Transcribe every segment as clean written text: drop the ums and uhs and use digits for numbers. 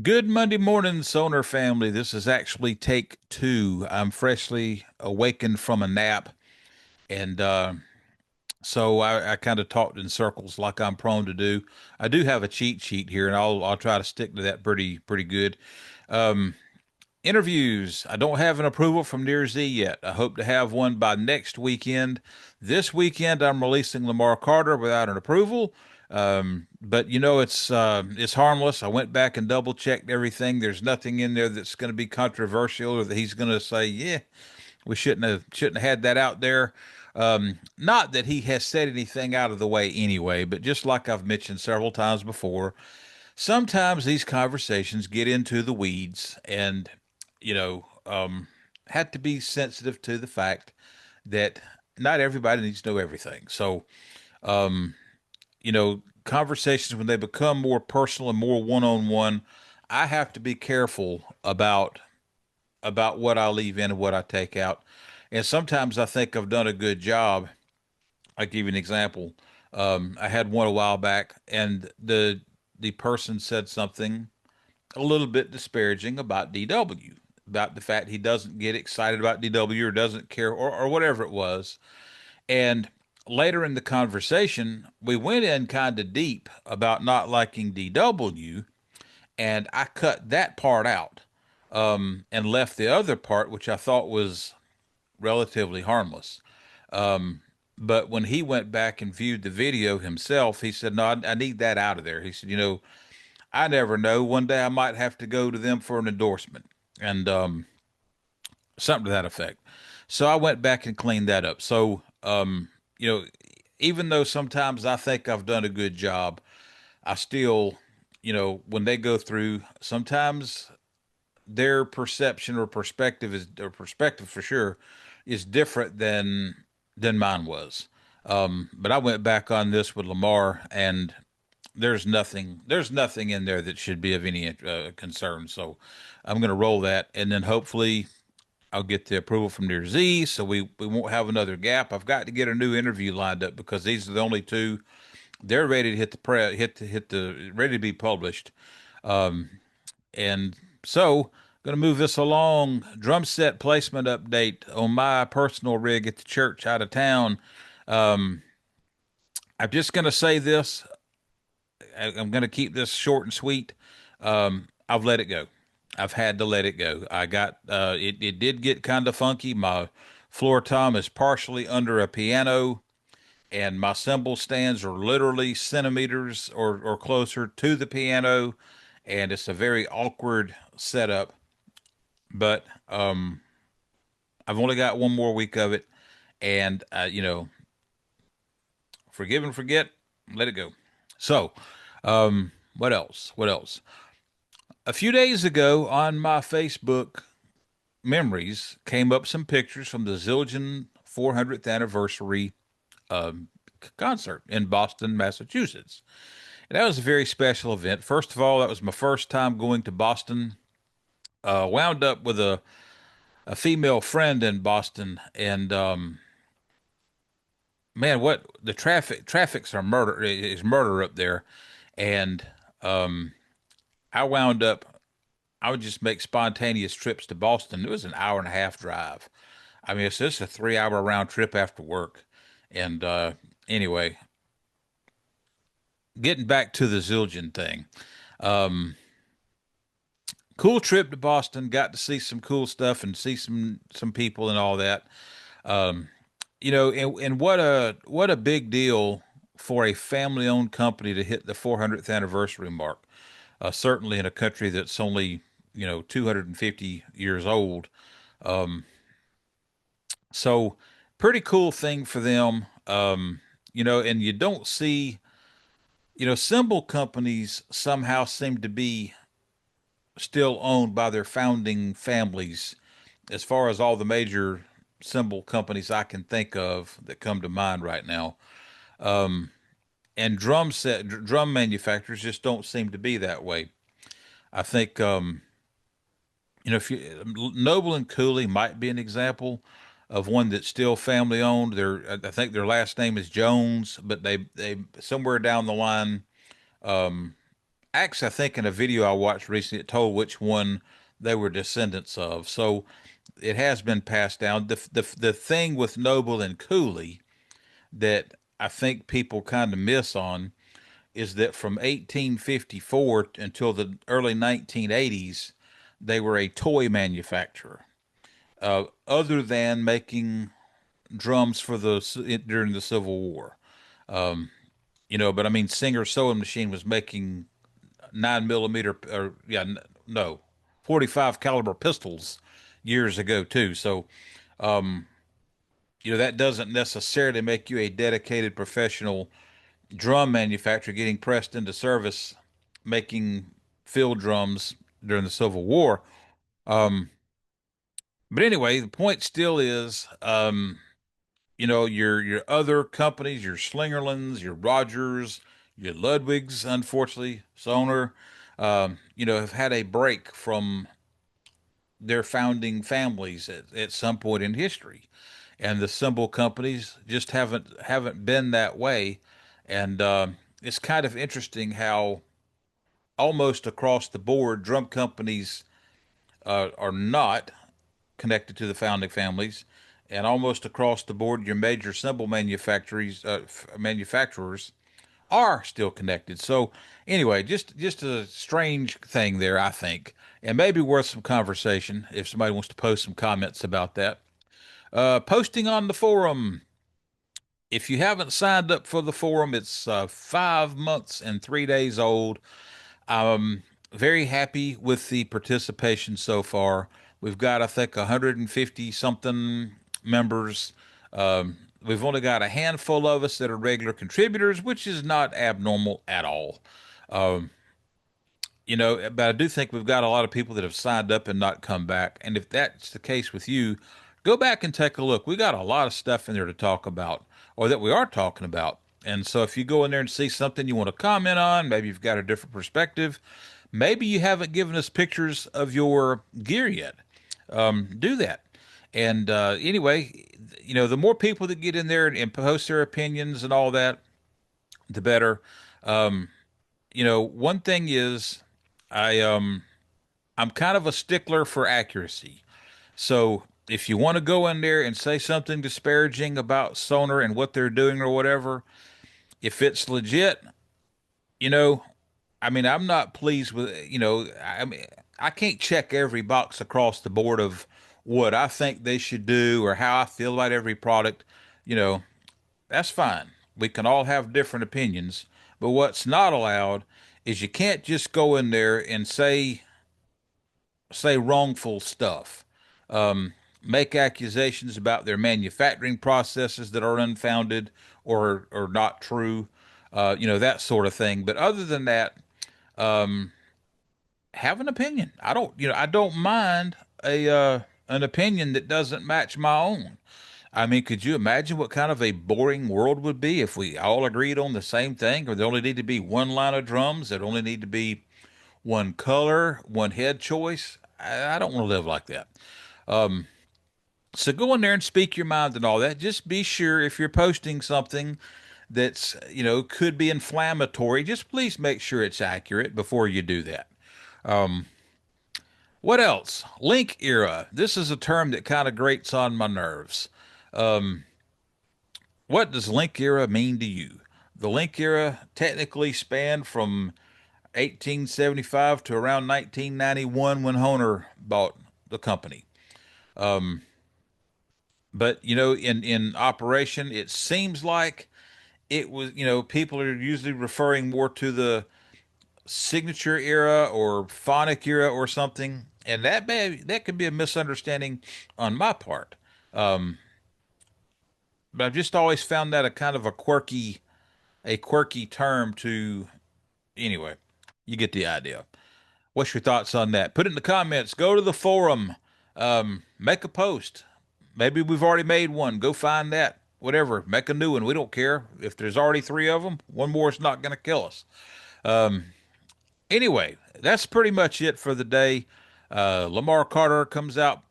Good Monday morning, Sonor family. This is actually take two. I'm freshly awakened from a nap, and so I kind of talked in circles like I'm prone to do. I do have a cheat sheet here, and I'll try to stick to that pretty good. Um, Interviews. I don't have an approval from Near Z yet. I hope to have one by next weekend. This weekend, I'm releasing Lamar Carter without an approval. But it's harmless. I went back and double checked everything. There's nothing in there that's going to be controversial or that he's going to say, yeah, we shouldn't have had that out there. Not that he has said anything out of the way anyway, but just like I've mentioned several times before, sometimes these conversations get into the weeds and, you know, had to be sensitive to the fact that not everybody needs to know everything. So, conversations when they become more personal and more one-on-one, I have to be careful about what I leave in and what I take out. And sometimes I think I've done a good job. I'll give you an example. I had one a while back, and the person said something a little bit disparaging about DW, about the fact he doesn't get excited about DW or doesn't care or whatever it was. And later in the conversation, we went in kind of deep about not liking DW, and I cut that part out and left the other part, which I thought was relatively harmless. But when he went back and viewed the video himself, he said, "No, I need that out of there." He said, I never know. One day I might have to go to them for an endorsement and something to that effect. So I went back and cleaned that up. So, you know, even though sometimes I think I've done a good job, I still, when they go through, sometimes their perception or perspective for sure is different than mine was. But I went back on this with Lamar, and there's nothing in there that should be of any concern. So I'm going to roll that, and then hopefully I'll get the approval from Near Z, so we won't have another gap. I've got to get a new interview lined up because these are the only two. They're ready to hit the ready to be published. And so going to move this along. Drum set placement update on my personal rig at the church out of town. I'm just going to say this. I'm going to keep this short and sweet. I've let it go. I've had to let it go. I got it did get kind of funky. My floor tom is partially under a piano, and my cymbal stands are literally centimeters or closer to the piano, and it's a very awkward setup. But I've only got one more week of it, and forgive and forget, let it go. So, what else? What else? A few days ago on my Facebook memories came up some pictures from the Zildjian 400th anniversary um, concert in Boston, Massachusetts. And that was a very special event. First of all, that was my first time going to Boston. Wound up with a female friend in Boston, and man, what the traffics are murder is murder up there, and um, I wound up I would just make spontaneous trips to Boston. It was an hour and a half drive. I mean, it's just a 3 hour round trip after work. And anyway, getting back to the Zildjian thing. Um, cool trip to Boston. Got to see some cool stuff and see some people and all that. Um, and what a big deal for a family owned company to hit the 400th anniversary mark. Certainly in a country that's only 250 years old. So pretty cool thing for them. And you don't see, cymbal companies somehow seem to be still owned by their founding families as far as all the major cymbal companies I can think of that come to mind right now. And drum manufacturers just don't seem to be that way. I think, if you Noble and Cooley might be an example of one that's still family owned. I think their last name is Jones, but they somewhere down the line actually, I think in a video I watched recently, it told which one they were descendants of. So it has been passed down. The thing with Noble and Cooley that I think people kind of miss on is that from 1854 until the early 1980s, they were a toy manufacturer. Other than making drums for the during the Civil War, but I mean, Singer sewing machine was making 9 millimeter, or yeah, no, 45 caliber pistols years ago too. So that doesn't necessarily make you a dedicated professional drum manufacturer getting pressed into service making field drums during the Civil War. But anyway, the point still is, your other companies, your Slingerlands, your Rogers, your Ludwigs, unfortunately, Sonor, have had a break from their founding families at some point in history, and the cymbal companies just haven't been that way, and it's kind of interesting how almost across the board drum companies are not connected to the founding families, and almost across the board, your major cymbal manufacturers are still connected. So anyway, just a strange thing there, I think, and maybe worth some conversation if somebody wants to post some comments about that. Posting on the forum. If you haven't signed up for the forum, it's 5 months and 3 days old. I'm very happy with the participation so far. We've got, I think, 150 something members. We've only got a handful of us that are regular contributors, which is not abnormal at all. But I do think we've got a lot of people that have signed up and not come back. And if that's the case with you, go back and take a look. We got a lot of stuff in there to talk about, or that we are talking about. And so if you go in there and see something you want to comment on, maybe you've got a different perspective, maybe you haven't given us pictures of your gear yet, do that. And anyway, the more people that get in there and post their opinions and all that, the better. One thing is, I I'm kind of a stickler for accuracy. So if you want to go in there and say something disparaging about Sonar and what they're doing or whatever, if it's legit, you know, I mean, I'm not pleased with, I mean, I can't check every box across the board of what I think they should do or how I feel about every product. You know, that's fine. We can all have different opinions, but what's not allowed is you can't just go in there and say wrongful stuff, make accusations about their manufacturing processes that are unfounded or not true, that sort of thing. But other than that, have an opinion. I don't mind a an opinion that doesn't match my own. I mean, could you imagine what kind of a boring world would be if we all agreed on the same thing, or there only need to be one line of drums, there only need to be one color, one head choice? I don't want to live like that. So go in there and speak your mind and all that. Just be sure if you're posting something that's, could be inflammatory, just please make sure it's accurate before you do that. What else? Link era. This is a term that kind of grates on my nerves. What does link era mean to you? The link era technically spanned from 1875 to around 1991 when Honer bought the company. But in operation, it seems like it was. People are usually referring more to the signature era or phonic era or something, and that could be a misunderstanding on my part. But I've just always found that a kind of a quirky term to. Anyway, you get the idea. What's your thoughts on that? Put it in the comments. Go to the forum. Make a post. Maybe we've already made one. Go find that. Whatever. Make a new one. We don't care. If there's already three of them, one more is not going to kill us. Anyway, that's pretty much it for the day. Lamar Carter comes out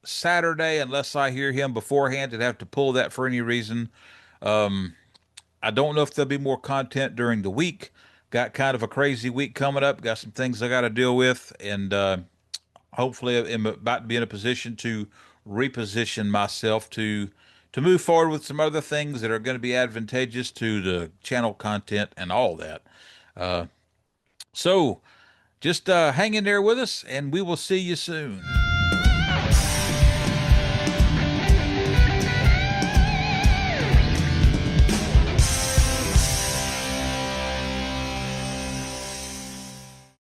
Saturday, unless I hear him beforehand and have to pull that for any reason. I don't know if there'll be more content during the week. got kind of a crazy week coming up. Got some things I got to deal with, and hopefully I'm about to be in a position to reposition myself to move forward with some other things that are going to be advantageous to the channel content and all that. So just hang in there with us, and we will see you soon.